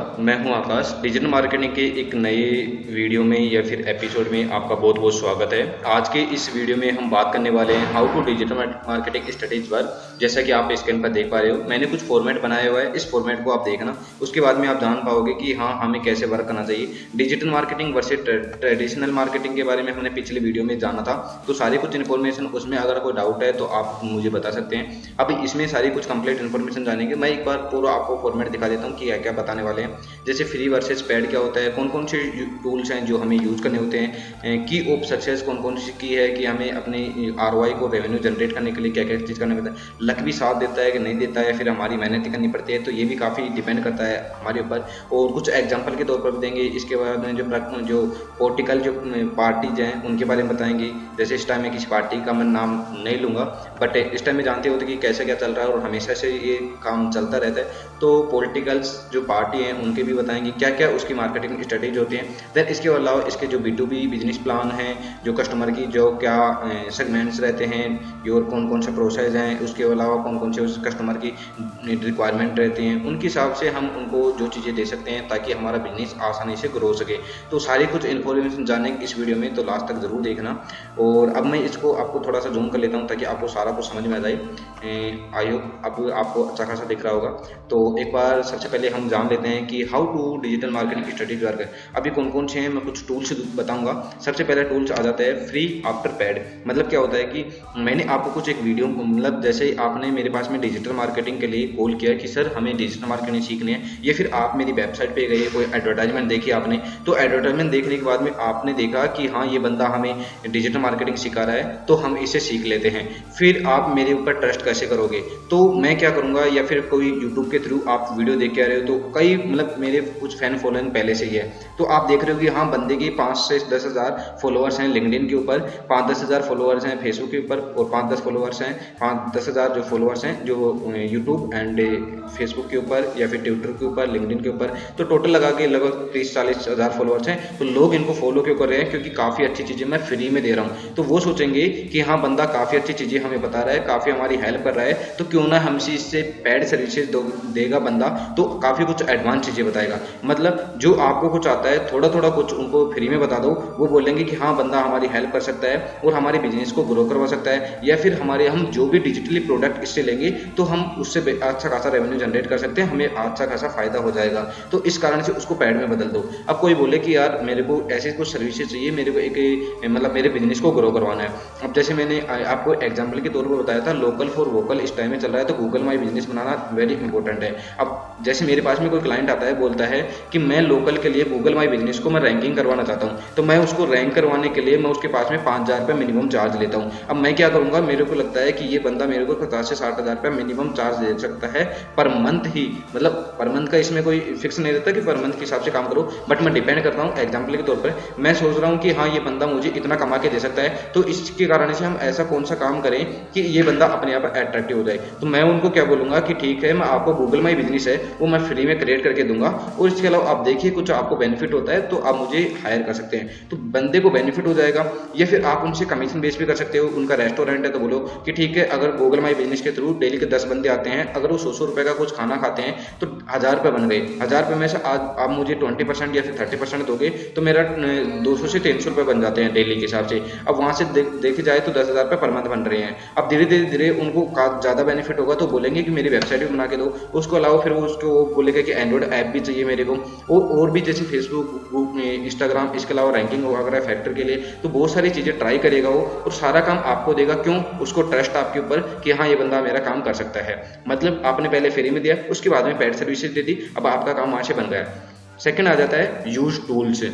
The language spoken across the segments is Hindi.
नमस्कार, मैं हूं आकाश। डिजिटल मार्केटिंग के एक नए वीडियो में या फिर एपिसोड में आपका बहुत बहुत स्वागत है। आज के इस वीडियो में हम बात करने वाले हैं how to digital marketing strategy work. जैसा कि आप स्क्रीन पर देख पा रहे हो, मैंने कुछ फॉर्मेट बनाया हुआ है। इस फॉर्मेट को आप देखना, उसके बाद में आप जान पाओगे कि हाँ, हमें कैसे वर्क करना चाहिए। Digital marketing versus traditional marketing के बारे में हमने पिछले वीडियो में जाना था, तो सारी कुछ इन्फॉर्मेशन उसमें अगर कोई डाउट है तो आप मुझे बता सकते हैं। अब इसमें सारी कुछ कंप्लीट इन्फॉर्मेशन जानेंगे। मैं एक बार पूरा आपको फॉर्मेट दिखा देता हूँ कि क्या क्या बताने वाले हैं। जैसे फ्री वर्सेस पेड क्या होता है, कौन कौन से टूल्स हैं जो हमें यूज़ करने होते हैं, की ऑफ सक्सेस कौन कौन सी की है कि हमें अपनी ROI को रेवेन्यू जनरेट करने के लिए क्या क्या चीज़ करना पड़ता है, लक भी साथ देता है कि नहीं देता है, फिर हमारी मेहनत ही करनी पड़ती है, तो ये भी काफ़ी डिपेंड करता है हमारे ऊपर। और कुछ एग्जाम्पल के तौर पर भी देंगे। इसके बाद में जो पोलिटिकल जो पार्टीज हैं उनके बारे में बताएंगे। जैसे इस टाइम में किसी पार्टी का मैं नाम नहीं लूँगा, बट इस टाइम में जानते होते कि कैसे क्या चल रहा है और हमेशा से ये काम चलता रहता है। तो पॉलिटिकल्स जो पार्टी हैं उनके भी बताएंगे क्या क्या उसकी मार्केटिंग स्ट्रेटेजी होती है। देन इसके अलावा इसके जो B2B बिजनेस प्लान हैं, जो कस्टमर की जो क्या सेगमेंट्स रहते हैं और कौन कौन से प्रोसेस हैं, उसके अलावा कौन कौन से उस कस्टमर की रिक्वायरमेंट रहती हैं, उनके हिसाब से हम उनको जो चीज़ें दे सकते हैं ताकि हमारा बिजनेस आसानी से ग्रो सके। तो सारी कुछ इन्फॉर्मेशन जानेंगे इस वीडियो में, तो लास्ट तक ज़रूर देखना। और अब मैं इसको आपको थोड़ा सा जूम कर लेता हूँ ताकि आपको सारा कुछ समझ में आ जाए। आई होप अब आपको अच्छा खासा दिख रहा होगा। तो एक बार सबसे पहले हम जान लेते हैं कि how to digital marketing strategy work है। अभी कौन कौन से हैं मैं कुछ टूल्स बताऊंगा। सबसे पहला टूल्स आ जाता है फ्री आफ्टर पेड। मतलब क्या होता है कि मैंने आपको कुछ एक वीडियो, मतलब जैसे ही आपने मेरे पास में डिजिटल मार्केटिंग के लिए कॉल किया कि सर हमें डिजिटल मार्केटिंग सीखनी है, या फिर आप मेरी वेबसाइट पे गए, कोई एडवर्टाइजमेंट देखी आपने, तो एडवर्टाइजमेंट देखने के बाद में आपने देखा कि हाँ ये बंदा हमें डिजिटल मार्केटिंग सिखा रहा है तो हम इसे सीख लेते हैं। फिर आप मेरे ऊपर ट्रस्ट कैसे करोगे? तो मैं क्या करूँगा, या फिर कोई यूट्यूब के थ्रू आप वीडियो देख के आ रहे हो, तो कई मतलब मेरे कुछ फैन फॉलोइंग पहले से ही है, तो आप देख रहे हो कि हाँ बंदे की 5 से 10 हज़ार फॉलोअर्स हैं लिंक्डइन के ऊपर, 5-10 हज़ार फॉलोअर्स हैं फेसबुक के ऊपर, और 5-10 फॉलोअर्स हैं, 5-10 हज़ार जो फॉलोअर्स हैं जो यूट्यूब एंड फेसबुक के ऊपर या फिर ट्विटर के ऊपर, लिंक्डइन के ऊपर, तो टोटल लगा के लगभग 30-40 हज़ार फॉलोअर्स हैं। तो लोग इनको फॉलो क्यों कर रहे हैं? क्योंकि काफ़ी अच्छी चीज़ें मैं फ्री में दे रहा हूँ। तो वो सोचेंगे कि हाँ बंदा काफ़ी अच्छी चीज़ें हमें बता रहा है, काफ़ी हमारी हेल्प कर रहा है, तो क्यों ना हमसे इससे पेड सर्विसेज देगा बंदा, तो काफ़ी कुछ एडवांस चीज़ें बताएगा। मतलब जो आपको कुछ आता है थोड़ा थोड़ा कुछ उनको फ्री में बता दो, वो बोलेंगे कि हाँ बंदा हमारी हेल्प कर सकता है और हमारे बिजनेस को ग्रो करवा सकता है, या फिर हम जो भी डिजिटली प्रोडक्ट इससे लेंगे तो हम उससे अच्छा खासा रेवेन्यू जनरेट कर सकते हैं, हमें अच्छा खासा फायदा हो जाएगा। तो इस कारण से उसको पेड में बदल दो। अब कोई बोले कि यार मेरे को ऐसे कुछ सर्विसेज चाहिए, मेरे को एक मतलब मेरे बिजनेस को ग्रो करवाना है। अब जैसे मैंने आपको एग्जाम्पल के तौर पर बताया था, लोकल फॉर वोकल इस टाइम में चल रहा है, तो Google my business banana very important है। अब जैसे मेरे पास में कोई क्लाइंट आता है, बोलता है कि मैं लोकल के लिए गूगल माई बिजनेस को मैं रैंकिंग करवाना चाहता हूँ, तो मैं उसको रैंक करवाने के लिए मैं उसके पास में 5,000 रुपये मिनिमम चार्ज लेता हूँ। अब मैं क्या करूँगा, मेरे को लगता है कि ये बंदा मेरे को 50 से 60 हज़ार रुपये मिनिमम चार्ज दे सकता है पर मंथ ही। मतलब पर मंथ का इसमें कोई फिक्स नहीं रहता कि पर मंथ के हिसाब से काम करो, बट मैं डिपेंड करता हूँ। एग्जाम्पल के तौर पर मैं सोच रहा हूँ कि हाँ ये बंदा मुझे इतना कमा के दे सकता है, तो इसके कारण से हम ऐसा कौन सा काम करें कि ये बंदा अपने आप अट्रैक्टिव हो जाए। तो मैं उनको क्या बोलूँगा कि ठीक है, मैं आपको गूगल माई बिजनेस है वो मैं फ्री में क्रिएट करके दूंगा, और इसके अलावा आप देखिए कुछ आपको बेनिफिट होता है तो आप मुझे हायर कर सकते हैं। तो बंदे को बेनिफिट हो जाएगा, या फिर आप उनसे कमीशन बेस भी कर सकते हो। उनका रेस्टोरेंट है तो बोलो कि ठीक है, अगर गूगल माई बिजनेस के थ्रू डेली के 10 बंदे आते हैं, अगर वो 100 रुपये का कुछ खाना खाते हैं तो 1,000 रुपये बन गए। 1,000 रुपये में से आज आप मुझे 20% या फिर 30% दोगे तो मेरा 200 से 300 रुपये बन जाते हैं डेली के हिसाब से। अब वहाँ से देखे जाए तो 10,000 रुपये पर मंथ बन रहे हैं। अब धीरे धीरे उनको ज़्यादा बेनिफिट होगा तो बोलेंगे कि मेरी वेबसाइट भी बना के दो। उसको अलावा फिर वो उसको बोलेगा कि एंड्रॉइड ऐप भी चाहिए मेरे को, और भी जैसे फेसबुक, इंस्टाग्राम, इसके अलावा रैंकिंग वगैरह फैक्टर के लिए, तो बहुत सारी चीज़ें ट्राई करेगा वो, और सारा काम आपको देगा। क्यों? उसको ट्रस्ट आपके ऊपर कि हाँ ये बंदा मेरा काम कर सकता है। मतलब आपने पहले फ्री में दिया, उसके बाद में पेड सर्विसेज दे दी, अब आपका काम वहाँ से बन गया। सेकंड आ जाता है यूज टूल्स।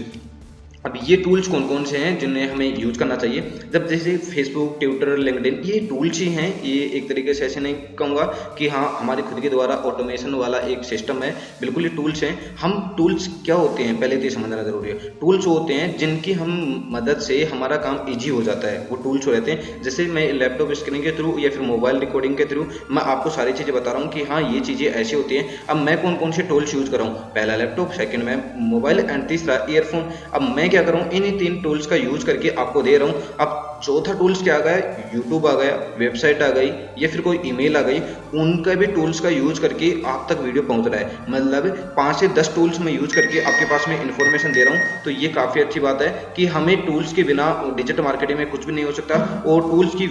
अब ये टूल्स कौन कौन से हैं जिन्हें हमें यूज करना चाहिए? जब जैसे फेसबुक, ट्विटर, लिंक्डइन, ये टूल्स ही हैं। ये एक तरीके से ऐसे नहीं कहूँगा कि हाँ हमारे खुद के द्वारा ऑटोमेशन वाला एक सिस्टम है, बिल्कुल ये टूल्स हैं। हम टूल्स क्या होते हैं पहले तो ये समझना जरूरी है। टूल्स होते हैं जिनकी हम मदद से हमारा काम ईजी हो जाता है, वो टूल्स हो रहते हैं। जैसे मैं लैपटॉप स्क्रीन के थ्रू या फिर मोबाइल रिकॉर्डिंग के थ्रू मैं आपको सारी चीज़ें बता रहा हूँ कि हाँ ये चीज़ें ऐसी होती हैं। अब मैं कौन कौन से टूल्स यूज कर रहा हूँ? पहला लैपटॉप, सेकंड में मोबाइल, एंड तीसरा ईयरफोन। अब मैं क्या करूँ, इन 3 टूल्स का यूज करके आपको दे रहा हूँ। अब चौथा टूल्स क्या आ गया, यूट्यूब आ गया, वेबसाइट आ गई या फिर कोई ईमेल आ गई, उनका भी टूल्स का यूज करके आप तक वीडियो पहुंच रहा है। मतलब 5 से 10 टूल्स मैं यूज करके आपके पास में इन्फॉर्मेशन दे रहा हूं, तो ये काफ़ी अच्छी बात है कि हमें टूल्स के बिना डिजिटल मार्केटिंग में कुछ भी नहीं हो सकता। और टूल्स की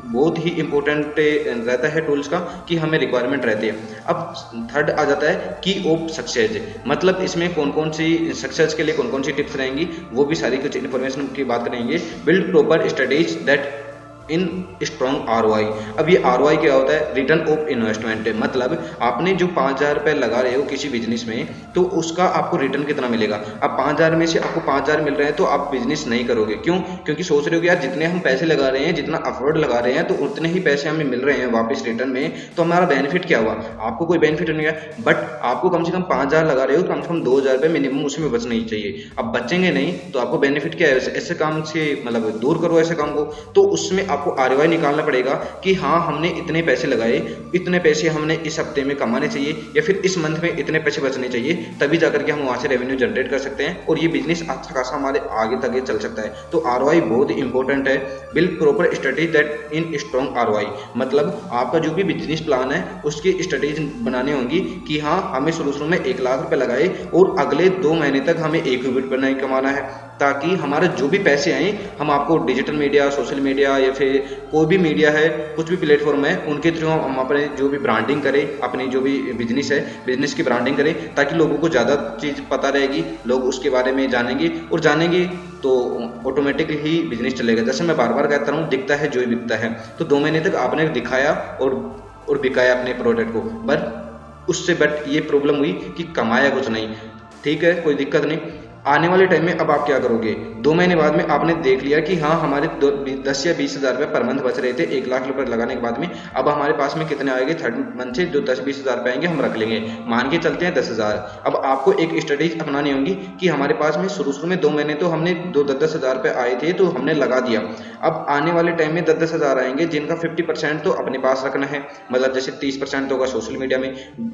बहुत ही इंपॉर्टेंट रहता है टूल्स का कि हमें रिक्वायरमेंट रहती है। अब थर्ड आ जाता है की ऑफ सक्सेस, मतलब इसमें कौन कौन सी सक्सेस के लिए कौन कौन सी टिप्स रहेंगी, वो भी सारी कुछ इन्फॉर्मेशन की बात करेंगे। Build proper strategy that in strong ROI। अब ये ROI क्या होता है, रिटर्न ऑफ इन्वेस्टमेंट। मतलब आपने जो 5,000 रुपये लगा रहे हो किसी बिजनेस में, तो उसका आपको रिटर्न कितना मिलेगा। अब 5,000 में से आपको 5,000 मिल रहे हैं तो आप बिजनेस नहीं करोगे, क्यों? क्योंकि सोच रहे हो कि यार जितने हम पैसे लगा रहे हैं, जितना अफोर्ड लगा रहे हैं, तो उतने ही पैसे हमें मिल रहे हैं वापस रिटर्न में, तो हमारा बेनिफिट क्या हुआ? आपको कोई बेनिफिट नहीं है। बट आपको कम से कम 5,000 लगा रहे हो, कम से कम 2,000 रुपये मिनिमम उसमें बचना ही चाहिए। अब बचेंगे नहीं तो आपको बेनिफिट क्या है? ऐसे काम से मतलब दूर करो ऐसे काम को, तो उसमें आपको ROI निकालना पड़ेगा कि हाँ हमने इतने पैसे लगाए, इतने पैसे हमने इस हफ्ते में कमाने चाहिए या फिर इस मंथ में इतने पैसे बचने चाहिए, तभी जाकर के हम वहां से रेवेन्यू जनरेट कर सकते हैं और ये बिजनेस अच्छा खासा हमारे आगे तक चल सकता है। तो ROI बहुत इंपॉर्टेंट है। Build proper strategy that in strong ROI, मतलब आपका जो भी बिजनेस प्लान है उसकी स्ट्रेटेजी बनानी होगी कि हाँ हमें शुरू में 1 लाख रुपए लगाए और अगले 2 महीने तक हमें 1 रुपये नहीं कमाना है, ताकि हमारे जो भी पैसे आए हम आपको डिजिटल मीडिया, सोशल मीडिया या फिर कोई भी मीडिया है, कुछ भी प्लेटफॉर्म है, उनके थ्रू हम अपने जो भी ब्रांडिंग करें, अपनी जो भी बिजनेस है बिजनेस की ब्रांडिंग करें, ताकि लोगों को ज़्यादा चीज़ पता रहेगी, लोग उसके बारे में जानेंगे और जानेंगे तो ऑटोमेटिकली ही बिजनेस चलेगा। जैसे मैं बार बार कहता हूँ, दिखता है जो ही बिकता है। तो 2 महीने तक आपने दिखाया और बिकाया अपने प्रोडक्ट को, बट उससे ये प्रॉब्लम हुई कि कमाया कुछ नहीं। ठीक है, कोई दिक्कत नहीं। आने वाले टाइम में अब आप क्या करोगे? 2 महीने बाद में आपने देख लिया कि हाँ हमारे 10 या 20,000 रुपये पर मंथ बच रहे थे 1 लाख रुपए लगाने के बाद में। अब हमारे पास में कितने आएंगे? थर्ड मंथ से जो 10-20,000 रुपये आएंगे हम रख लेंगे, मान के चलते हैं 10,000। अब आपको एक स्ट्रेटेजी अपनानी होगी कि हमारे पास में शुरू में 2 महीने तो हमने 10,000 रुपये आए थे तो हमने लगा दिया। अब आने वाले टाइम में 10,000 आएंगे, जिनका 50% तो अपने पास रखना है, मतलब जैसे 30% होगा सोशल मीडिया में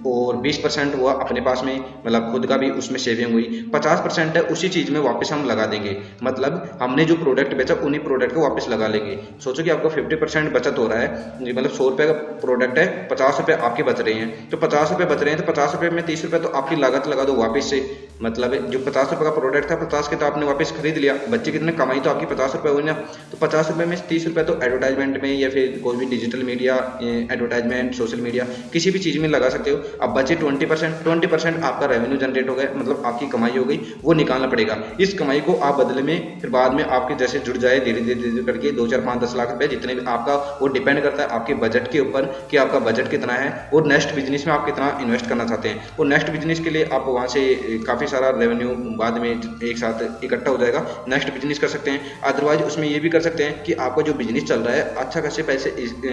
और 20% हुआ अपने पास में, मतलब खुद का भी उसमें सेविंग हुई। 50% उसी चीज में वापस हम लगा देंगे, मतलब हमने जो प्रोडक्ट बेचा उन्हीं प्रोडक्ट को वापस लगा लेंगे। सोचो कि आपका 50% बचत हो रहा है, मतलब 100 रुपए का प्रोडक्ट है, 50 रुपए आपके बच रहे हैं, तो 50 रुपए बच रहे हैं, तो 50 रुपए में 30 रुपए तो आपकी लागत लगा दो वापस से। मतलब जो 50 रुपए का प्रोडक्ट था, 50 के तो आपने वापस खरीद लिया, बच्चे कितने कमाई तो आपकी 50 रुपए हुई ना। तो 50 रुपए में 30 रुपए तो एडवर्टाइजमेंट में या फिर कोई भी digital media advertisement, social media, किसी भी चीज में लगा सकते हो। अब बचे 20% आपका रेवेन्यू जनरेट हो गया, मतलब आपकी कमाई हो गई, वो निकालना पड़ेगा। इस कमाई को आप बदले में फिर बाद में आपके जैसे जुड़ जाए धीरे धीरे करके 2, 4, 5, 10 लाख रुपए, जितने भी आपका, वो डिपेंड करता है आपके बजट के ऊपर कि आपका बजट कितना है और नेक्स्ट बिजनेस में आप कितना इन्वेस्ट करना चाहते हैं। और नेक्स्ट बिजनेस के लिए आप वहां से काफी सारा रेवेन्यू बाद में एक साथ इकट्ठा हो जाएगा, नेक्स्ट बिजनेस कर सकते हैं। अदरवाइज उसमें ये भी कर सकते हैं कि आपका जो बिजनेस चल रहा है अच्छा खासे पैसे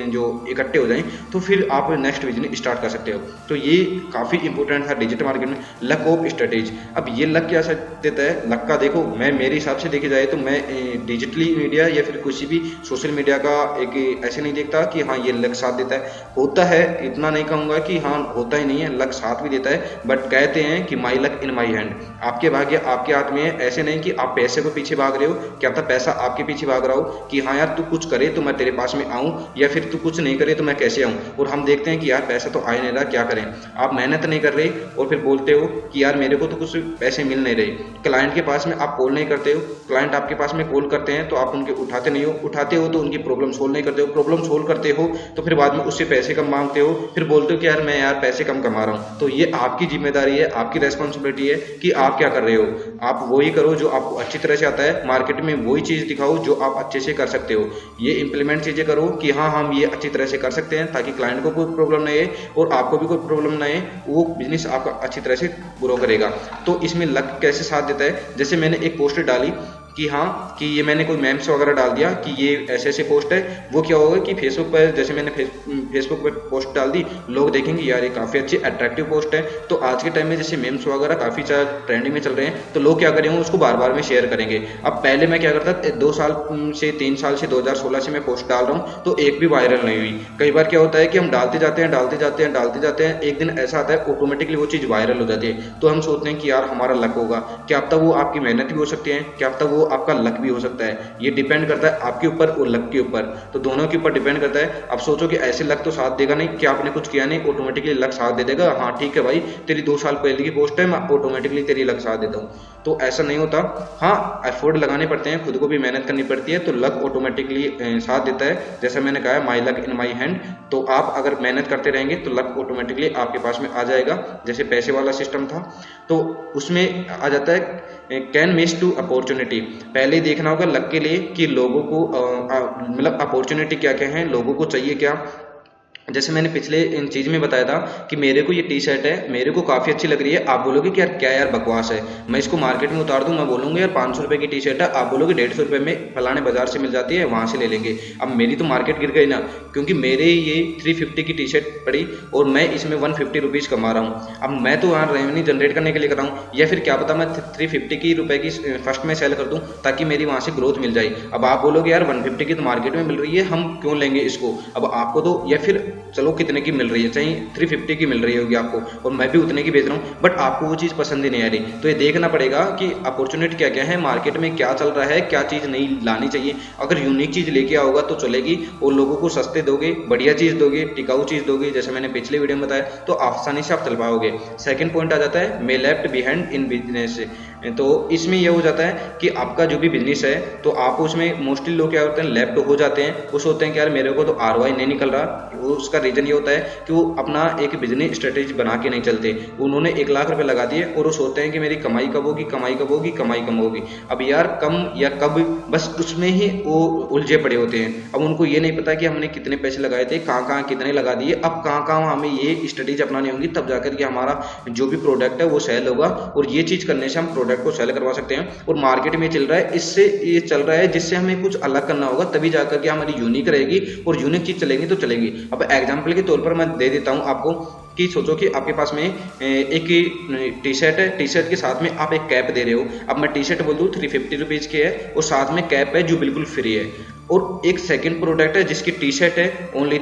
जो इकट्ठे हो जाए तो फिर आप नेक्स्ट बिजनेस स्टार्ट कर सकते हो। तो ये काफी इंपॉर्टेंट है डिजिटल मार्केट में, लक ऑफ स्ट्रेटेजी। अब ये लक क्या देता है? लक का देखो, मैं मेरे हिसाब से देखी जाए तो मैं डिजिटली मीडिया या फिर किसी भी सोशल मीडिया का एक ऐसे नहीं देखता कि हाँ ये लक साथ देता है। होता है, इतना नहीं कहूँगा कि हाँ होता ही नहीं है, लक साथ भी देता है, बट कहते हैं कि my luck in my hand, आपके भाग्य आपके हाथ में है। ऐसे नहीं कि आप पैसे को पीछे भाग रहे हो, क्या पता पैसा आपके पीछे भाग रहा हो कि हाँ यार तू कुछ करे तो मैं तेरे पास में आऊँ, या फिर तू कुछ नहीं करे तो मैं कैसे आऊँ। और हम देखते हैं कि यार पैसा तो आ ही नहीं रहा, क्या करें। आप मेहनत नहीं कर रहे और फिर बोलते हो कि यार मेरे को तो कुछ पैसे मिल नहीं रहे। क्लाइंट के पास में आप कॉल नहीं करते हो, क्लाइंट आपके पास में कॉल करते हैं तो आप उनके उठाते नहीं हो, उठाते हो तो उनकी प्रॉब्लम सोल्व नहीं करते हो, प्रॉब्लम सोल्व करते हो तो फिर बाद में उससे पैसे कम मांगते हो, फिर बोलते हो कि यार मैं यार पैसे कम कमा रहा हूँ। तो ये आपकी जिम्मेदारी है, आपकी रेस्पॉन्सिबिलिटी है कि आप क्या कर रहे हो। आप वही करो जो आपको अच्छी तरह से आता है, मार्केट में वही चीज़ दिखाओ जो आप अच्छे से कर सकते हो। ये इंप्लीमेंट चीज़ें करो कि हाँ हम ये अच्छी तरह से कर सकते हैं, ताकि क्लाइंट को कोई प्रॉब्लम नहीं है और आपको भी कोई प्रॉब्लम नहीं है, वो बिजनेस आपका अच्छी तरह से ग्रो करेगा। तो इसमें लक कैसे साथ देता है? जैसे मैंने एक पोस्ट डाली कि हाँ कि ये मैंने कोई मेम्स वगैरह डाल दिया कि ये ऐसे ऐसे पोस्ट है, वो क्या होगा कि फेसबुक पर जैसे मैंने फेसबुक पर पोस्ट डाल दी, लोग देखेंगे यार ये काफ़ी अच्छी अट्रैक्टिव पोस्ट है। तो आज के टाइम में जैसे मेम्स वगैरह काफ़ी ट्रेंडिंग में चल रहे हैं, तो लोग क्या करेंगे उसको बार बार में शेयर करेंगे। अब पहले मैं क्या करता, 2 साल से 3 साल से 2016 से मैं पोस्ट डाल रहा हूँ तो एक भी वायरल नहीं हुई। कई बार क्या होता है कि हम डालते जाते हैं, एक दिन ऐसा आता है ऑटोमेटिकली वो चीज़ वायरल हो जाती है। तो हम सोचते हैं कि यार हमारा लक होगा, क्या अब तक वो आपकी मेहनत भी हो सकती है, क्या अब तक वो आपका लक भी हो सकता है। ये डिपेंड करता है आपके ऊपर और लक के ऊपर, तो दोनों के ऊपर डिपेंड करता है। अब सोचो कि ऐसे लक तो साथ देगा नहीं कि आपने कुछ किया नहीं ऑटोमेटिकली लक साथ दे देगा, हाँ ठीक है भाई तेरी 2 साल पहले की पोस्ट है मैं ऑटोमेटिकली तेरी लक साथ देता हूँ, तो ऐसा नहीं होता। हाँ एफर्ट लगाने पड़ते हैं, खुद को भी मेहनत करनी पड़ती है, तो लक ऑटोमेटिकली साथ देता है। जैसा मैंने कहा my luck in my hand, तो आप अगर मेहनत करते रहेंगे तो लक ऑटोमेटिकली आपके पास में आ जाएगा। जैसे पैसे वाला सिस्टम था तो उसमें आ जाता है कैन मिस टू अपॉर्चुनिटी। पहले ही देखना होगा लक के लिए कि लोगों को मतलब अपॉर्चुनिटी क्या क्या है, लोगों को चाहिए क्या। जैसे मैंने पिछले इन चीज में बताया था कि मेरे को ये टी शर्ट है, मेरे को काफी अच्छी लग रही है, आप बोलोगे कि यार क्या यार बकवास है, मैं इसको मार्केट में उतार दूं, मैं बोलूंगा यार 500 रुपए की टी शर्ट है, आप बोलोगे 150 रुपए में फलाने बाजार से मिल जाती है वहां से ले लेंगे। अब मेरी तो मार्केट गिर गई ना, क्योंकि मेरे ये 350 की टी शर्ट पड़ी और मैं इसमें 150 रुपीज कमा रहा हूँ। अब मैं तो यहाँ रेवेन्यू जनरेट करने के लिए कर रहा हूँ, या फिर क्या पता मैं 350 की रुपए की फर्स्ट में सेल कर दूं ताकि मेरी वहां से ग्रोथ मिल जाए। अब आप बोलोगे यार 150 की तो मार्केट में मिल रही है, हम क्यों लेंगे इसको। अब आपको तो, या फिर चलो कितने की मिल रही है, चाहे 350 की मिल रही होगी आपको और मैं भी उतने की बेच रहा हूँ, बट आपको वो चीज़ पसंद ही नहीं आ रही। तो ये देखना पड़ेगा कि अपॉर्चुनिटी क्या क्या है, मार्केट में क्या चल रहा है, क्या चीज़ नहीं लानी चाहिए। अगर यूनिक चीज़ लेके आओगा तो चलेगी, और लोगों को सस्ते दोगे, बढ़िया चीज़ दोगे, टिकाऊ चीज़ दोगे, जैसे मैंने पिछले वीडियो में बताया, तो आसानी से आप चल पाओगे। सेकंड पॉइंट आ जाता है मे लेफ्ट बिहाइंड इन बिजनेस। तो इसमें यह हो जाता है कि आपका जो भी बिजनेस है तो आप उसमें मोस्टली लोग क्या होते हैं लेफ्ट हो जाते हैं, वो सोचते हैं कि यार मेरे को तो ROI नहीं निकल रहा। उसका रीजन ये होता है कि वो अपना एक बिजनेस स्ट्रेटेजी बना के नहीं चलते। उन्होंने 1 लाख रुपए लगा दिए और वो सोचते हैं कि मेरी कमाई कब होगी, कमाई कब होगी, कमाई कब होगी। अब यार कम या कब, बस उसमें ही वो उलझे पड़े होते हैं। अब उनको ये नहीं पता कि हमने कितने पैसे लगाए थे, कहाँ कहाँ कितने लगा दिए, अब कहाँ कहाँ हमें ये स्ट्रेटेजी अपनानी होगी, तब जाकर के हमारा जो भी प्रोडक्ट है वो सेल होगा। और ये चीज़ करने से हम प्रोडक्ट को सेल करवा सकते हैं। और मार्केट में चल रहा है, इससे ये चल रहा है जिससे हमें कुछ अलग करना होगा, तभी जाकर के हमारी यूनिक रहेगी, और यूनिक चीज़ चलेगी तो चलेगी। अब एग्जाम्पल के तौर पर मैं दे देता हूँ आपको कि सोचो कि आपके पास में एक टी शर्ट है, टी शर्ट के साथ में आप एक कैप दे रहे हो। अब मैं टी शर्ट बोल दूँ 350 रुपीज़ की है और साथ में कैप है जो बिल्कुल फ्री है, और एक सेकंड प्रोडक्ट है जिसकी टी शर्ट है ओनली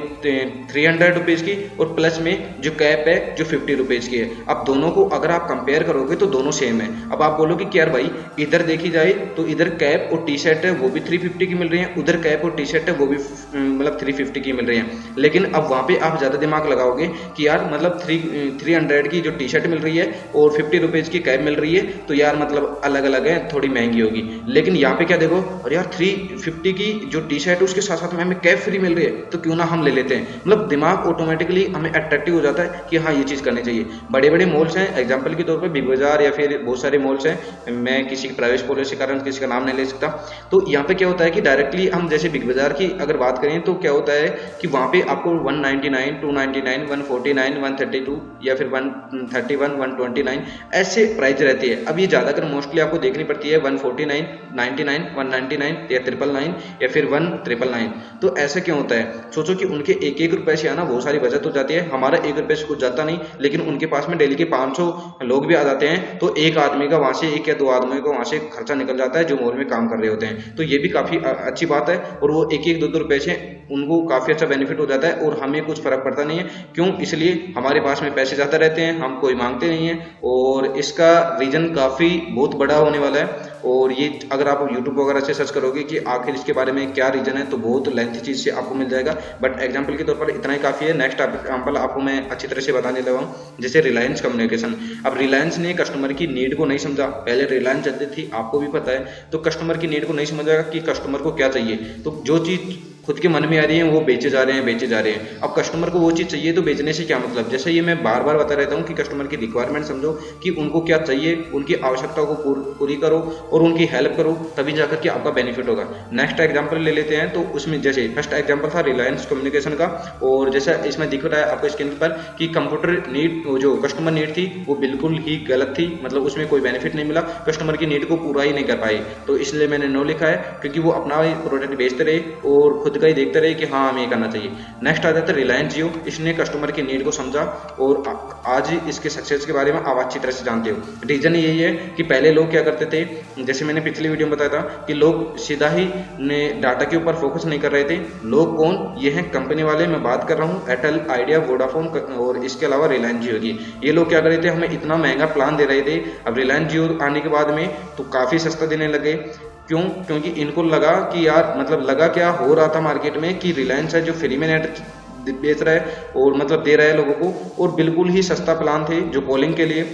300 रुपीज़ की और प्लस में जो कैप है जो 50 रुपीज़ की है। अब दोनों को अगर आप कंपेयर करोगे तो दोनों सेम है। अब आप बोलोगे कि यार भाई इधर देखी जाए तो इधर कैप और टी शर्ट है वो भी 350 की मिल रही है, उधर कैप और टी शर्ट है वो भी मतलब 350 की मिल रही है। लेकिन अब वहाँ पे आप ज़्यादा दिमाग लगाओगे कि यार मतलब 300 की जो टी शर्ट मिल रही है और 50 रुपीज़ की कैप मिल रही है, तो यार मतलब अलग अलग है, थोड़ी महंगी होगी। लेकिन यहाँ पे क्या देखो, और यार 350 की जो टी शर्ट है उसके साथ साथ में हमें कैप फ्री मिल रही है, तो क्यों ना हम ले लेते हैं। मतलब दिमाग ऑटोमेटिकली हमें अट्रैक्टिव हो जाता है कि हाँ ये चीज़ करनी चाहिए। बड़े बड़े मॉल्स हैं, एग्जांपल के तौर पे बिग बाजार या फिर बहुत सारे मॉल्स हैं, मैं किसी की प्राइवेट पॉलिसी के कारण किसी का नाम नहीं ले सकता। तो यहाँ पे क्या होता है कि डायरेक्टली हम जैसे बिग बाजार की अगर बात करें तो क्या होता है कि वहाँ पे आपको 199, 299, 149, 132 या फिर 131, 129 ऐसे प्राइस रहती है। अब ये ज़्यादातर मोस्टली आपको देखनी पड़ती है 149, 99, 199 या 999 या फिर 1999। तो ऐसा क्यों होता है, सोचो कि उनके एक एक रुपए से आना बहुत सारी बचत हो जाती है, हमारा 1 रुपए से कुछ जाता नहीं, लेकिन उनके पास में डेली के 500 लोग भी आ जाते हैं, तो एक आदमी का वहाँ से 1 या 2 आदमी का वहाँ से खर्चा निकल जाता है जो मॉल में काम कर रहे होते हैं। तो ये भी काफ़ी अच्छी बात है, और वो 1-1, 2-2 रुपए से उनको काफ़ी अच्छा बेनिफिट हो जाता है और हमें कुछ फर्क पड़ता नहीं है। क्यों, इसलिए हमारे पास में पैसे ज़्यादा रहते हैं, हम कोई मांगते नहीं हैं, और इसका रीज़न काफ़ी बहुत बड़ा होने वाला है। और ये अगर आप यूट्यूब वगैरह से सर्च करोगे कि आखिर इसके बारे में क्या रीजन है तो बहुत लेंथी चीज़ से आपको मिल जाएगा, बट एग्जांपल के तौर पर इतना ही काफ़ी है। नेक्स्ट एग्जांपल आपको मैं अच्छी तरह से बताने लगा हूँ, जैसे रिलायंस कम्युनिकेशन। अब रिलायंस ने कस्टमर की नीड को नहीं समझा, पहले रिलायंस चलती थी आपको भी पता है, तो कस्टमर की नीड को नहीं समझा कि कस्टमर को क्या चाहिए, तो जो चीज़ खुद के मन में आ रही है वो बेचे जा रहे हैं। अब कस्टमर को वो चीज़ चाहिए तो बेचने से क्या मतलब, जैसे ये मैं बार बार बता रहता हूँ कि कस्टमर की रिक्वायरमेंट समझो कि उनको क्या चाहिए, उनकी आवश्यकताओं को पूरी करो और उनकी हेल्प करो, तभी जाकर के आपका बेनिफिट होगा। नेक्स्ट एग्जांपल ले लेते हैं, तो उसमें जैसे फर्स्ट एग्जांपल था रिलायंस कम्युनिकेशन का, और जैसा इसमें दिख रहा है आपको स्क्रीन पर कि कंप्यूटर नीड, जो कस्टमर नीड थी वो बिल्कुल ही गलत थी, मतलब उसमें कोई बेनिफिट नहीं मिला, कस्टमर की नीड को पूरा ही नहीं कर पाई, तो इसलिए मैंने नो लिखा है, क्योंकि वो अपना प्रोडक्ट बेचते रहे और खुद का ही देखते रहे कि हाँ हमें ये करना चाहिए। नेक्स्ट आ जाता है रिलायंस जियो, इसने कस्टमर की नीड को समझा और आज इसके सक्सेस के बारे में आप अच्छी तरह से जानते हो। रीजन यही है कि पहले लोग क्या करते थे, जैसे मैंने पिछली वीडियो में बताया था कि लोग सीधा ही डाटा के ऊपर फोकस नहीं कर रहे थे। लोग कौन, ये हैं कंपनी वाले, मैं बात कर रहा हूँ एयरटेल, आइडिया, वोडाफोन और इसके अलावा रिलायंस जियो की। ये लोग क्या कर रहे थे, हमें इतना महंगा प्लान दे रहे थे। अब रिलायंस जियो आने के बाद में तो काफ़ी सस्ता देने लगे, क्यों? क्योंकि इनको लगा कि यार मतलब लगा क्या हो रहा था मार्केट में कि रिलायंस है जो फ्री में नेट बेच रहा है और मतलब दे रहा है लोगों को, और बिल्कुल ही सस्ता प्लान थे जो कॉलिंग के लिए।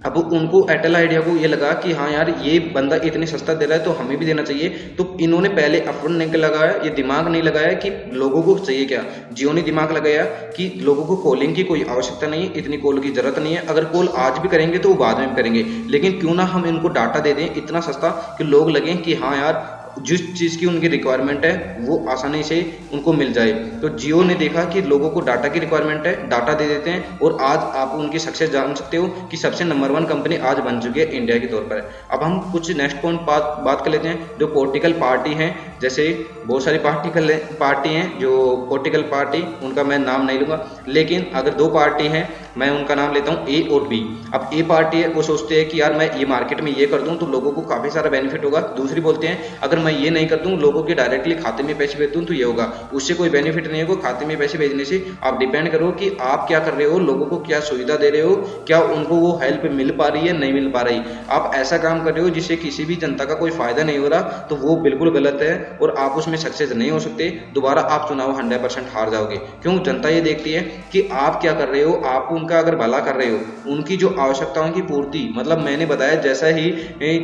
अब उनको एयरटेल आइडिया को ये लगा कि हाँ यार ये बंदा इतनी सस्ता दे रहा है तो हमें भी देना चाहिए, तो इन्होंने पहले अपफ्रंट नहीं लगाया, ये दिमाग नहीं लगाया कि लोगों को चाहिए क्या। जियो ने दिमाग लगाया कि लोगों को कॉलिंग की कोई आवश्यकता नहीं है, इतनी कॉल की जरूरत नहीं है, अगर कॉल आज भी करेंगे तो वो बाद में भी करेंगे, लेकिन क्यों ना हम इनको डाटा दे दें इतना सस्ता कि लोग लगें कि हाँ यार जिस चीज़ की उनकी रिक्वायरमेंट है वो आसानी से उनको मिल जाए। तो जियो ने देखा कि लोगों को डाटा की रिक्वायरमेंट है, डाटा दे देते हैं, और आज आप उनकी सक्सेस जान सकते हो कि सबसे नंबर 1 कंपनी आज बन चुकी है इंडिया के तौर पर। अब हम कुछ नेक्स्ट पॉइंट बात कर लेते हैं। जो पॉलिटिकल पार्टी हैं, जैसे बहुत सारी पार्टी हैं जो पॉलिटिकल पार्टी, उनका मैं नाम नहीं लूँगा, लेकिन अगर 2 पार्टी हैं मैं उनका नाम लेता हूँ ए और बी। अब ए पार्टी है वो सोचते हैं कि यार मैं ये मार्केट में ये कर दूँ तो लोगों को काफ़ी सारा बेनिफिट होगा। दूसरी बोलते हैं अगर मैं ये नहीं कर दूँ, लोगों के डायरेक्टली खाते में पैसे भेज दूँ तो ये होगा, उससे कोई बेनिफिट नहीं होगा। खाते में पैसे भेजने से आप डिपेंड करो कि आप क्या कर रहे हो, लोगों को क्या सुविधा दे रहे हो, क्या उनको वो हेल्प मिल पा रही है नहीं मिल पा रही। आप ऐसा काम कर रहे हो जिससे किसी भी जनता का कोई फायदा नहीं हो रहा तो वो बिल्कुल गलत है और आप उसमें सक्सेस नहीं हो सकते। दोबारा आप चुनाव 100% हार जाओगे। क्यों? जनता ये देखती है कि आप क्या कर रहे हो, आप उनका अगर भला कर रहे हो, उनकी जो आवश्यकताओं की पूर्ति, मतलब मैंने बताया जैसा ही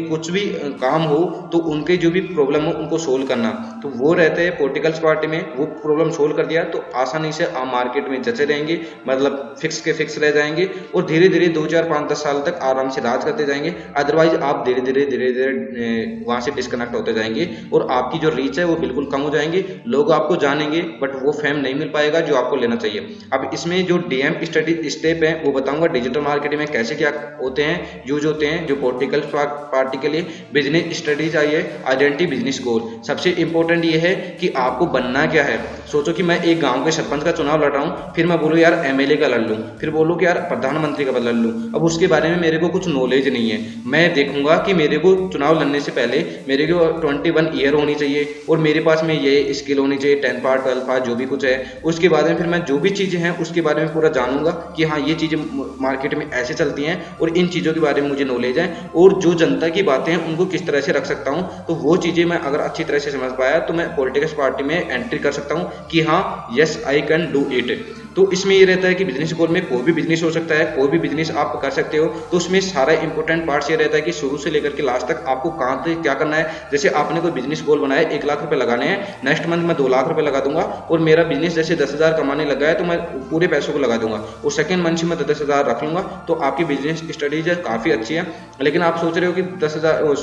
कुछ भी काम हो तो उनके जो भी प्रॉब्लम हो उनको सोल्व करना, तो वो रहते हैं पॉलिटिकल्स पार्टी में। वो प्रॉब्लम सोल्व कर दिया तो आसानी से आप मार्केट में जचे रहेंगे, मतलब फिक्स के फिक्स रह जाएंगे और धीरे धीरे 2 4 5 10 साल तक आराम से राज करते जाएंगे। अदरवाइज आप धीरे धीरे वहां से डिस्कनेक्ट होते जाएंगे और आपकी जो रीच है वो बिल्कुल कम हो जाएंगे। लोग आपको जानेंगे बट वो फेम नहीं मिल पाएगा जो आपको लेना चाहिए। अब इसमें जो डीएम स्टडी स्टेप है वो बताऊंगा डिजिटल मार्केटिंग में कैसे क्या होते हैं, यूज होते हैं। जो पॉलिटिकल पार्टी के लिए बिजनेस स्टडीज आई है, आइडेंटिटी बिजनेस गोल। सबसे इंपॉर्टेंट ये है कि आपको बनना क्या है। सोचो कि मैं एक गांव के सरपंच का चुनाव लड़ रहा हूं, फिर मैं बोलूं यार एमएलए का लड़ लूं, फिर बोलूं कि यार प्रधानमंत्री का लड़ लूं। अब उसके बारे में मेरे को कुछ नॉलेज नहीं है। मैं देखूंगा कि मेरे को चुनाव लड़ने से पहले मेरे को 21 ईयर होनी चाहिए और मेरे पास में ये स्किल होनी चाहिए, 10 पास 12 पास जो भी कुछ है। उसके बाद में फिर मैं जो भी चीज़ें हैं उसके बारे में पूरा जानूंगा कि हाँ ये चीज़ें मार्केट में ऐसे चलती हैं और इन चीज़ों के बारे में मुझे नॉलेज है, और जो जनता की बातें हैं उनको किस तरह से रख सकता हूँ। तो वो चीज़ें मैं अगर अच्छी तरह से समझ पाया तो मैं पॉलिटिकल पार्टी में एंट्री कर सकता हूँ कि हाँ yes I can do it. तो इसमें ये रहता है कि बिजनेस गोल में कोई भी बिजनेस हो सकता है, कोई भी बिजनेस आप कर सकते हो। तो उसमें सारा इंपॉर्टेंट पार्ट्स ये रहता है कि शुरू से लेकर के लास्ट तक आपको कहाँ से क्या करना है। जैसे आपने कोई बिजनेस गोल बनाया 1 लाख रुपए लगाने हैं, नेक्स्ट मंथ मैं 2 लाख रुपए लगा दूंगा, और मेरा बिजनेस जैसे 10,000 कमाने लगा है तो मैं पूरे पैसों को लगा दूंगा, और सेकंड मंथ से मैं 10,000 रख लूंगा। तो आपकी बिजनेस स्टडीज काफ़ी अच्छी है। लेकिन आप सोच रहे हो कि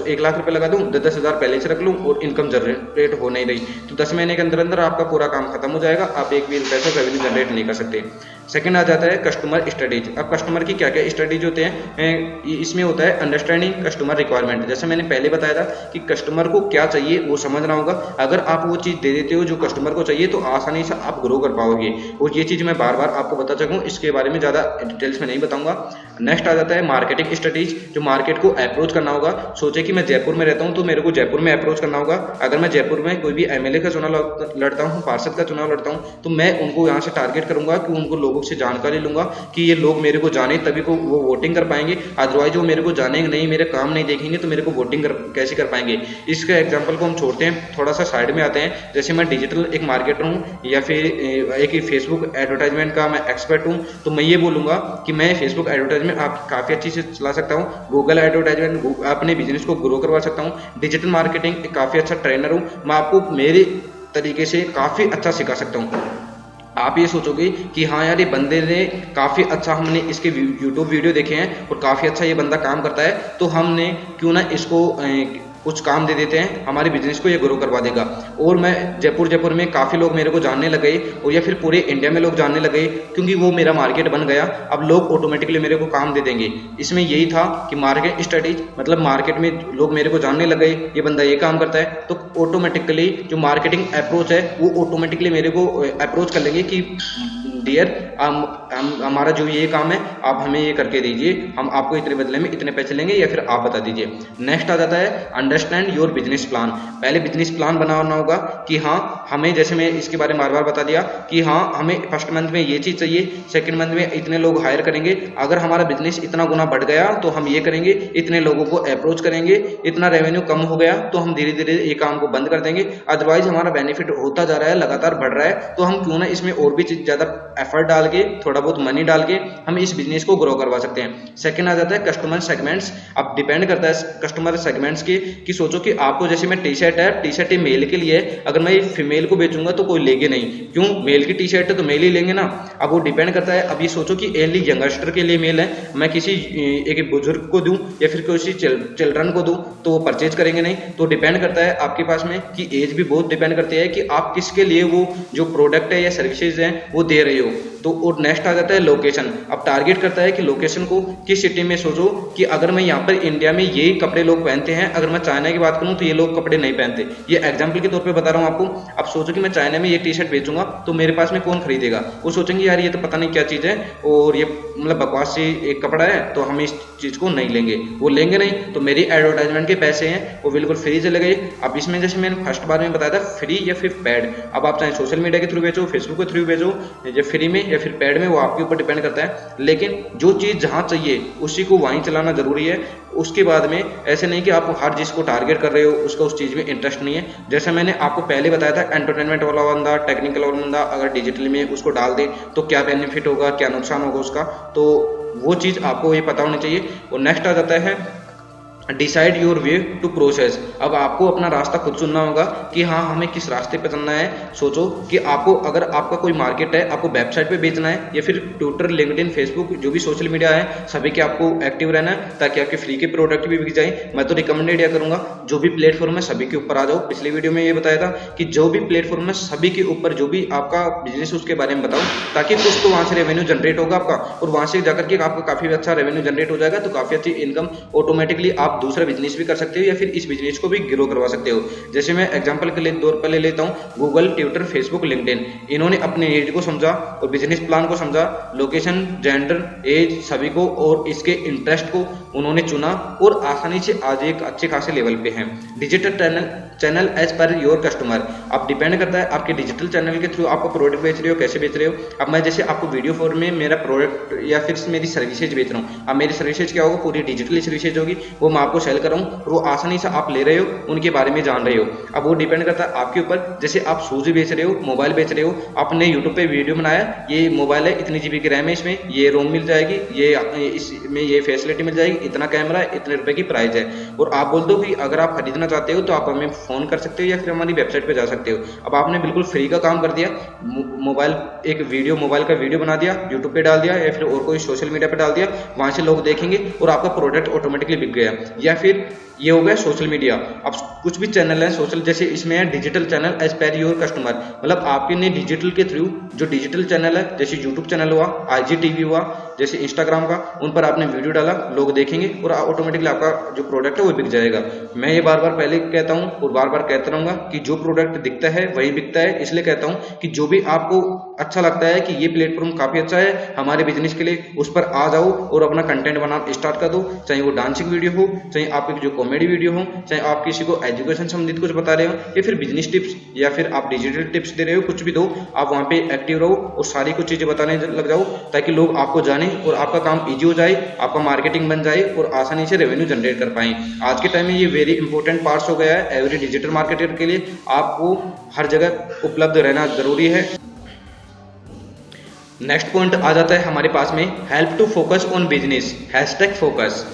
1 लाख रुपए लगा दूँ, 10,000 पहले से रख लूँ और इनकम जनरेट हो नहीं रही, तो 10 महीने के अंदर अंदर आपका पूरा काम खत्म हो जाएगा, आप एक भी पैसा रेवेन्यू जनरेट नहीं कर सकते। सेकंड आ जाता है कस्टमर स्टडीज। अब कस्टमर की क्या क्या स्टडीज होते हैं, इसमें होता है अंडरस्टैंडिंग कस्टमर रिक्वायरमेंट। जैसे मैंने पहले बताया था कि कस्टमर को क्या चाहिए वो समझना होगा। अगर आप वो चीज़ दे देते हो जो कस्टमर को चाहिए तो आसानी से आप ग्रो कर पाओगे, और ये चीज़ मैं बार बार आपको बता सकूँ, इसके बारे में ज़्यादा डिटेल्स में नहीं बताऊंगा। नेक्स्ट आ जाता है मार्केटिंग स्टडीज, जो मार्केट को अप्रोच करना होगा। सोचे कि मैं जयपुर में रहता हूँ तो मेरे को जयपुर में अप्रोच करना होगा। अगर मैं जयपुर में कोई भी एमएलए का चुनाव लड़ता हूँ, पार्षद का चुनाव लड़ता हूँ, तो मैं उनको यहाँ से टारगेट करूंगा कि उनको लोगों से जानकारी लूंगा कि ये लोग मेरे को जाने तभी को वो वोटिंग कर पाएंगे। अदरवाइज वो मेरे को जानेंगे नहीं, मेरे काम नहीं देखेंगे तो मेरे को वोटिंग कैसे कर पाएंगे। इसका एग्जांपल को हम छोड़ते हैं, थोड़ा सा साइड में आते हैं। जैसे मैं डिजिटल एक मार्केटर हूँ या फिर एक फेसबुक एडवर्टाइजमेंट का मैं एक्सपर्ट हूँ, तो मैं ये बोलूँगा कि मैं फेसबुक एडवर्टाइजमेंट आप काफ़ी अच्छी से चला सकता हूँ, गूगल एडवर्टाइजमेंट अपने बिजनेस को ग्रो करवा सकता हूँ, डिजिटल मार्केटिंग काफ़ी अच्छा ट्रेनर हूँ, मैं आपको मेरे तरीके से काफ़ी अच्छा सिखा सकता हूँ। आप ये सोचोगे कि हाँ यार ये बंदे ने काफ़ी अच्छा, हमने इसके यूट्यूब वीडियो देखे हैं और काफ़ी अच्छा ये बंदा काम करता है, तो हमने क्यों ना इसको कुछ काम दे देते हैं, हमारे बिजनेस को ये ग्रो करवा देगा। और मैं जयपुर में काफ़ी लोग मेरे को जानने लगे, और या फिर पूरे इंडिया में लोग जानने लगे, क्योंकि वो मेरा मार्केट बन गया। अब लोग ऑटोमेटिकली मेरे को काम दे देंगे। इसमें यही था कि मार्केट स्टडीज, मतलब मार्केट में लोग मेरे को जानने लगे, ये बंदा ये काम करता है, तो ऑटोमेटिकली जो मार्केटिंग अप्रोच है वो ऑटोमेटिकली मेरे को अप्रोच कर लेंगे कि डियर हमारा जो ये काम है आप हमें ये करके दीजिए, हम आपको इतने बदले में इतने पैसे लेंगे या फिर आप बता दीजिए। नेक्स्ट आ जाता है अंडरस्टैंड योर बिजनेस प्लान। पहले बिजनेस प्लान बनाना होगा कि हाँ हमें, जैसे मैं इसके बारे में बार बार बता दिया कि हाँ हमें फर्स्ट मंथ में ये चीज़ चाहिए, सेकंड मंथ में इतने लोग हायर करेंगे, अगर हमारा बिजनेस इतना गुना बढ़ गया तो हम ये करेंगे, इतने लोगों को अप्रोच करेंगे, इतना रेवेन्यू कम हो गया तो हम धीरे धीरे ये काम को बंद कर देंगे, अदरवाइज हमारा बेनिफिट होता जा रहा है, लगातार बढ़ रहा है, तो हम क्यों ना इसमें और भी ज़्यादा एफर्ट डाल के, थोड़ा बहुत मनी डाल के हम इस बिजनेस को ग्रो करवा सकते हैं। सेकंड आ जाता है कस्टमर सेगमेंट्स। अब डिपेंड करता है कस्टमर सेगमेंट्स के कि सोचो कि आपको, जैसे मैं टी शर्ट है, टी शर्ट मेल के लिए है, अगर मैं फीमेल को बेचूंगा तो कोई लेंगे नहीं, क्यों, मेल की टी शर्ट है तो मेल ही लेंगे ना। अब वो डिपेंड करता है, अब ये सोचो कि एनली यंगस्टर के लिए मेल है, मैं किसी एक बुजुर्ग को दूं या फिर किसी चिल्ड्रन को दूं तो वो परचेज करेंगे नहीं। तो डिपेंड करता है आपके पास में कि एज भी बहुत डिपेंड करती है कि आप किसके लिए वो जो प्रोडक्ट है या सर्विसेज हैं वो दे रहे हो। तो और नेक्स्ट आ जाता है लोकेशन। अब टारगेट करता है कि लोकेशन को किस सिटी में, सोचो कि अगर मैं यहाँ पर इंडिया में यही कपड़े लोग पहनते हैं, अगर मैं चाइना की बात करूँ तो ये लोग कपड़े नहीं पहनते, ये एग्जाम्पल के तौर पे बता रहा हूँ आपको। अब सोचो कि मैं चाइना में ये टी शर्ट बेचूंगा तो मेरे पास में कौन खरीदेगा, वो सोचेंगे यार ये तो पता नहीं क्या चीज़ है और ये मतलब बकवास सी एक कपड़ा है तो हम इस चीज़ को नहीं लेंगे, वो लेंगे नहीं, तो मेरी एडवर्टाइजमेंट के पैसे हैं वो बिल्कुल फ्री चले गए। अब इसमें जैसे मैंने फर्स्ट बार में बताया था फ्री या फिर पेड, अब आप चाहे सोशल मीडिया के थ्रू बेचो, फेसबुक के थ्रू बेचो, या फ्री में या फिर पेड में, वो आपके ऊपर डिपेंड करता है। लेकिन जो चीज़ जहाँ चाहिए उसी को वहीं चलाना जरूरी है। उसके बाद में ऐसे नहीं कि आप हर चीज़ को टारगेट कर रहे हो, उसका उस चीज़ में इंटरेस्ट नहीं है। जैसे मैंने आपको पहले बताया था एंटरटेनमेंट वाला बंदा, टेक्निकल वाला बंदा अगर डिजिटल में उसको डाल दे तो क्या बेनिफिट होगा, क्या नुकसान होगा उसका, तो वो चीज़ आपको ये पता होनी चाहिए। और नेक्स्ट आ जाता है decide your way to process. अब आपको अपना रास्ता खुद चुनना होगा कि हाँ हमें किस रास्ते पे चलना है। सोचो कि आपको, अगर आपका कोई मार्केट है, आपको वेबसाइट पे बेचना है या फिर ट्विटर, लिंक्डइन, फेसबुक, जो भी सोशल मीडिया है सभी के आपको एक्टिव रहना है ताकि आपके फ्री के प्रोडक्ट भी बिक जाए। मैं तो रिकमेंडेड यह करूँगा जो भी प्लेटफॉर्म है सभी के ऊपर आ जाओ। पिछली वीडियो में ये बताया था कि जो भी प्लेटफॉर्म है सभी के ऊपर जो भी आपका बिजनेस उसके बारे में बताओ, ताकि कुछ तो वहाँ से रेवेन्यू जनरेट होगा आपका, और वहाँ से जाकर के आपका काफ़ी अच्छा रेवेन्यू जनरेट हो जाएगा, तो काफ़ी अच्छी इनकम ऑटोमेटिकली आप दूसरा बिजनेस भी कर सकते हो या फिर इस बिजनेस को भी ग्रो करवा सकते हो। जैसे मैं एग्जांपल के लिए तौर पर ले लेता हूँ गूगल, ट्विटर, फेसबुक, लिंक्डइन, इन्होंने अपने नीड को समझा और बिजनेस प्लान को समझा, लोकेशन, जेंडर, एज सभी को और इसके इंटरेस्ट को उन्होंने चुना और आसानी से आज एक अच्छे खासे लेवल पे हैं। Digital channel as per your customer. अब डिपेंड करता है आपके डिजिटल चैनल के थ्रू आपको प्रोडक्ट बेच रहे हो, कैसे बेच रहे हो। अब मैं जैसे आपको वीडियो फॉर्म में मेरा प्रोडक्ट या फिर मेरी सर्विसेज बेच रहा हूँ, अब मेरी सर्विसेज क्या होगा, पूरी डिजिटल सर्विसेज होगी, वो मैं आपको सेल कर रहा हूँ और वो आसानी से आप ले रहे हो, उनके बारे में जान रहे हो। अब वो डिपेंड करता है आपके ऊपर, जैसे आप शूज बेच रहे हो, मोबाइल बेच रहे हो, आपने यूट्यूब पे वीडियो बनाया, ये मोबाइल है, इतनी जीबी की रैम है, इसमें ये रोम मिल जाएगी, ये इसमें ये फैसिलिटी मिल जाएगी, इतना कैमरा है, इतने रुपए की प्राइस है, और आप बोल दो कि अगर आप खरीदना चाहते हो तो आप हमें फोन कर सकते हो या फिर हमारी वेबसाइट पे जा सकते हो। अब आपने बिल्कुल फ्री का काम कर दिया, मोबाइल का वीडियो बना दिया, यूट्यूब पे डाल दिया या फिर और कोई सोशल मीडिया पे डाल दिया, वहां से लोग देखेंगे और आपका प्रोडक्ट ऑटोमेटिकली बिक गया। या फिर ये हो गया सोशल मीडिया। अब कुछ भी चैनल है सोशल, जैसे इसमें है digital channel as per your customer, मतलब आपके ने डिजिटल के थ्रू जो डिजिटल चैनल है, जैसे यूट्यूब चैनल हुआ, IGTV हुआ, जैसे इंस्टाग्राम का, उन पर आपने वीडियो डाला, लोग देखेंगे और ऑटोमेटिकली आपका जो प्रोडक्ट है वो बिक जाएगा। मैं ये बार बार पहले कहता हूँ और बार बार कहता रहूंगा कि जो प्रोडक्ट दिखता है वही बिकता है। इसलिए कहता हूँ कि जो भी आपको अच्छा लगता है कि ये प्लेटफॉर्म काफी अच्छा है हमारे बिजनेस के लिए, उस पर आ जाओ और अपना कंटेंट बनाना स्टार्ट कर दो, चाहे वो डांसिंग वीडियो हो, चाहे आपकी जो कॉमेडी वीडियो हो, चाहे आप किसी को एजुकेशन संबंधित कुछ बता रहे हो या फिर बिजनेस टिप्स या फिर आप डिजिटल टिप्स दे रहे हो, कुछ भी दो, आप वहां पे एक्टिव रहो और सारी कुछ चीजें बताने लग जाओ ताकि लोग आपको जाने और आपका काम इजी हो जाए, आपका मार्केटिंग बन जाए और आसानी से रेवेन्यू जनरेट कर पाए। आज के टाइम में ये वेरी इंपॉर्टेंट पार्ट्स हो गया है एवरी डिजिटल मार्केटर के लिए, आपको हर जगह उपलब्ध रहना जरूरी है। नेक्स्ट पॉइंट आ जाता है हमारे पास में help to focus on business, #focus.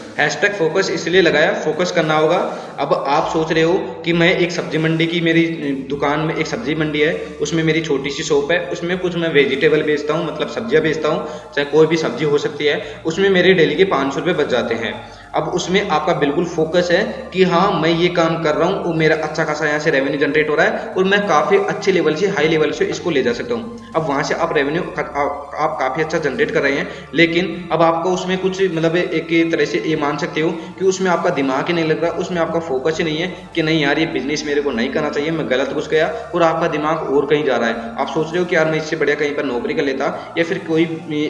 #Focus इसलिए लगाया, फोकस करना होगा। अब आप सोच रहे हो कि मैं एक सब्जी मंडी की, मेरी दुकान में एक सब्जी मंडी है, उसमें मेरी छोटी सी शॉप है, उसमें कुछ मैं वेजिटेबल बेचता हूँ, मतलब सब्जियां बेचता हूँ, चाहे कोई भी सब्जी हो सकती है, उसमें मेरे डेली के 500 रुपये बच जाते हैं। अब उसमें आपका बिल्कुल फोकस है कि हाँ मैं ये काम कर रहा हूँ और मेरा अच्छा खासा यहाँ से रेवेन्यू जनरेट हो रहा है और मैं काफ़ी अच्छे लेवल से, हाई लेवल से इसको ले जा सकता हूँ। अब वहाँ से आप रेवेन्यू आप काफ़ी अच्छा जनरेट कर रहे हैं, लेकिन अब आपको उसमें कुछ मतलब एक तरह से ये मान सकते हो कि उसमें आपका दिमाग ही नहीं लग रहा, उसमें आपका फोकस ही नहीं है कि नहीं यार ये बिजनेस मेरे को नहीं करना चाहिए, मैं गलत घुस गया और आपका दिमाग और कहीं जा रहा है। आप सोच रहे हो कि यार मैं इससे बढ़िया कहीं पर नौकरी कर लेता या फिर कोई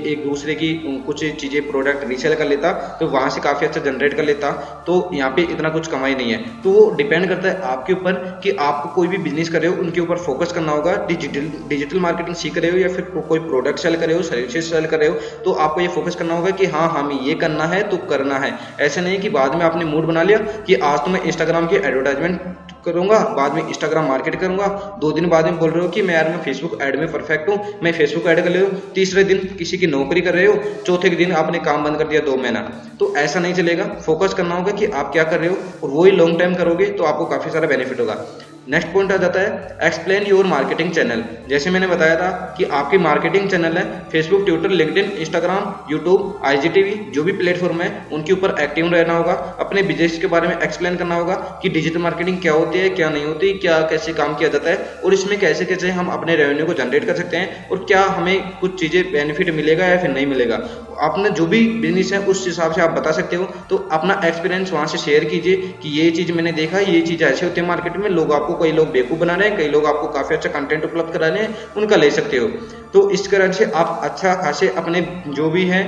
एक दूसरे की कुछ चीज़ें प्रोडक्ट रीसेल कर लेता तो वहाँ से काफ़ी अच्छा जनरेट कर लेता, तो यहाँ पे इतना कुछ कमाई नहीं है। तो वो डिपेंड करता है आपके ऊपर कि आपको कोई भी बिजनेस कर रहे हो उनके ऊपर फोकस करना होगा। डिजिटल मार्केटिंग सीख रहे हो या फिर कोई प्रोडक्ट सेल कर रहे हो, सर्विसेज सेल कर रहे हो, तो आपको ये फोकस करना होगा कि हाँ हमें ये करना है तो करना है। ऐसे नहीं कि बाद में आपने मूड बना लिया कि आज तो मैं इंस्टाग्राम की एडवर्टाइजमेंट करूंगा, बाद में इंस्टाग्राम मार्केट करूंगा, 2 दिन बाद में बोल रहे हो कि मैं यार मैं फेसबुक ऐड में परफेक्ट हूँ, मैं फेसबुक ऐड कर ले रहा हूँ, तीसरे दिन किसी की नौकरी कर रहे हो, चौथे के दिन आपने काम बंद कर दिया 2 महीना। तो ऐसा नहीं चलेगा। फोकस करना होगा कि आप क्या कर रहे हो और वही लॉन्ग टाइम करोगे तो आपको काफ़ी सारा बेनिफिट होगा। नेक्स्ट पॉइंट आ जाता है एक्सप्लेन योर मार्केटिंग चैनल। जैसे मैंने बताया था कि आपके मार्केटिंग चैनल है Facebook, Twitter, LinkedIn, Instagram, YouTube, IGTV, जो भी प्लेटफॉर्म है उनके ऊपर एक्टिव रहना होगा। अपने बिजनेस के बारे में एक्सप्लेन करना होगा कि डिजिटल मार्केटिंग क्या होती है, क्या नहीं होती, क्या कैसे काम किया जाता है और इसमें कैसे कैसे हम अपने रेवेन्यू को जनरेट कर सकते हैं और क्या हमें कुछ चीज़ें बेनिफिट मिलेगा या फिर नहीं मिलेगा। आपने जो भी बिजनेस है उस हिसाब से आप बता सकते हो। तो अपना एक्सपीरियंस वहाँ से शेयर कीजिए कि ये चीज़ मैंने देखा, ये चीज़ ऐसे होती है मार्केट में, लोग आपको, कई लोग बेवकूफ़ बना रहे हैं, कई लोग आपको काफ़ी अच्छा कंटेंट उपलब्ध करा रहे हैं, उनका ले सकते हो। तो इस तरह से आप अच्छा खासे अपने जो भी है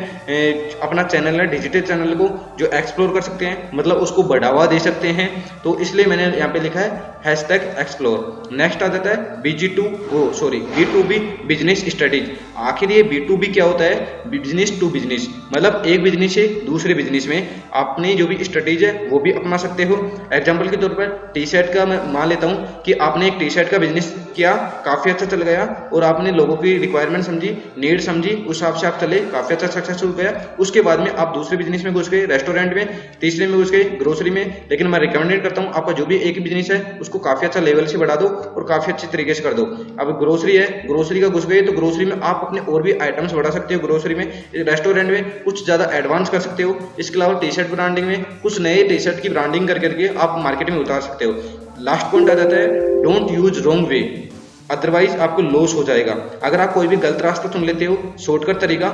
अपना चैनल है डिजिटल चैनल को जो एक्सप्लोर कर सकते हैं, मतलब उसको बढ़ावा दे सकते हैं। तो इसलिए मैंने यहाँ पे लिखा है #एक्सप्लोर। नेक्स्ट आ जाता है B2B बिजनेस स्टडीज। आखिर ये B2B क्या होता है? बिजनेस टू बिजनेस, मतलब एक बिजनेस से दूसरे बिजनेस में अपनी जो भी स्ट्रेटेजी है वो भी अपना सकते हो। एग्जांपल के तौर पर टी शर्ट का मैं मान लेता हूँ कि आपने एक टी शर्ट का बिजनेस किया, काफ़ी अच्छा चल गया और आपने लोगों की रिक्वायरमेंट समझी, नीड समझी, उस हिसाब से आप चले, काफ़ी अच्छा सक्सेसफुल गया। उसके बाद में आप दूसरे बिजनेस में घुस गए, रेस्टोरेंट में, तीसरे में घुस गए ग्रोसरी में। लेकिन मैं रिकमेंडेड करता हूँ आपका जो भी एक बिजनेस है उसको काफ़ी अच्छा लेवल से बढ़ा दो और काफ़ी अच्छे तरीके से कर दो। अब ग्रोसरी है, ग्रोसरी का घुस गए तो ग्रोसरी में आप अपने और भी आइटम्स बढ़ा सकते हो, ग्रोसरी में, रेस्टोरेंट में कुछ ज़्यादा एडवांस कर सकते हो। इसके अलावा टी शर्ट ब्रांडिंग में कुछ नए टी शर्ट की ब्रांडिंग करके आप मार्केट में उतार सकते हो। लास्ट पॉइंट आ जाता है don't use wrong way, otherwise आपको लॉस हो जाएगा। अगर आप कोई भी गलत रास्ता चुन लेते हो, शॉर्टकट तरीका,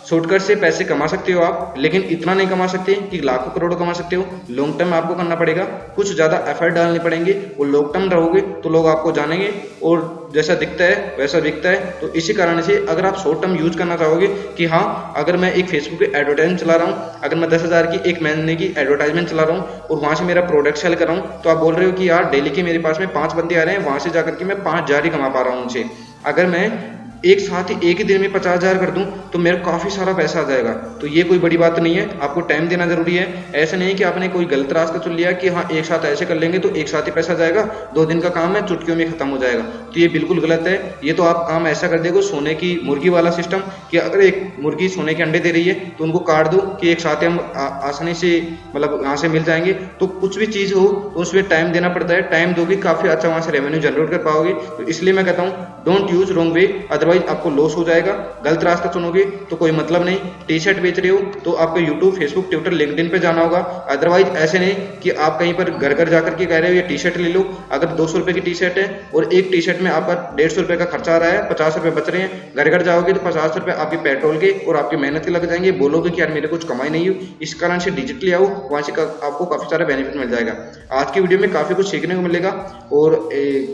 शॉर्टकट से पैसे कमा सकते हो आप, लेकिन इतना नहीं कमा सकते कि लाखों करोड़ों कमा सकते हो। लॉन्ग टर्म आपको करना पड़ेगा, कुछ ज़्यादा एफर्ट डालने पड़ेंगे और लॉन्ग टर्म रहोगे तो लोग आपको जानेंगे और जैसा दिखता है वैसा बिकता है। तो इसी कारण से अगर आप शॉर्ट टर्म यूज करना चाहोगे कि हाँ अगर मैं एक फेसबुक पे एडवर्टाइजमेंट चला रहा हूँ, अगर मैं 10,000 की एक महीने की एडवर्टाइजमेंट चला रहा हूँ और वहाँ से मेरा प्रोडक्ट सेल कर रहा हूँ, तो आप बोल रहे हो कि यार डेली के मेरे पास में 5 बंदे आ रहे हैं, वहाँ से जाकर के मैं 5,000 ही कमा पा रहा हूँ उनसे। अगर मैं एक साथ ही एक ही दिन में 50,000 कर दूं तो मेरा काफ़ी सारा पैसा आ जाएगा। तो ये कोई बड़ी बात नहीं है, आपको टाइम देना जरूरी है। ऐसा नहीं कि आपने कोई गलत रास्ता चुन लिया कि हाँ एक साथ ऐसे कर लेंगे तो एक साथ ही पैसा जाएगा, 2 दिन का काम है चुटकियों में खत्म हो जाएगा। तो ये बिल्कुल गलत है। ये तो आप काम ऐसा कर देगा सोने की मुर्गी वाला सिस्टम कि अगर एक मुर्गी सोने के अंडे दे रही है तो उनको काट दो कि एक साथ हम आसानी से मतलब यहाँ से मिल जाएंगे। तो कुछ भी चीज़ हो तो उसमें टाइम देना पड़ता है, टाइम दोगे काफ़ी अच्छा वहाँ से रेवेन्यू जनरेट कर पाओगे। तो इसलिए मैं कहता हूँ don't use wrong way, otherwise आपको लॉस हो जाएगा। गलत रास्ता चुनोगे तो कोई मतलब नहीं। टी शर्ट बेच रहे हो तो आपको यूट्यूब, फेसबुक, ट्विटर, लिंक्डइन पे जाना होगा। अदरवाइज ऐसे नहीं कि आप कहीं पर घर घर जाकर के कह रहे हो ये टी शर्ट ले लो। अगर 200 रुपये की टी शर्ट है और एक टी शर्ट में आपका 150 रुपये का खर्चा आ रहा है, 50 रुपये बच रहे हैं, घर घर जाओगे तो 50 रुपये आपके पेट्रोल के और आपकी मेहनत के लग जाएंगे। बोलोगे कि यार मेरे कुछ कमाई नहीं हुई। इस कारण से डिजिटली आओ, वहाँ से आपको काफ़ी सारा बेनिफिट मिल जाएगा। आज की वीडियो में काफ़ी कुछ सीखने को मिलेगा और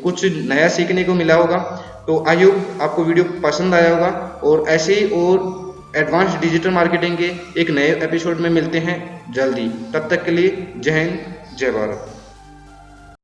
कुछ नया सीखने को मिला होगा। तो आई होप आपको वीडियो पसंद आया होगा और ऐसे ही और एडवांस डिजिटल मार्केटिंग के एक नए एपिसोड में मिलते हैं जल्दी। तब तक के लिए जय हिंद, जय भारत।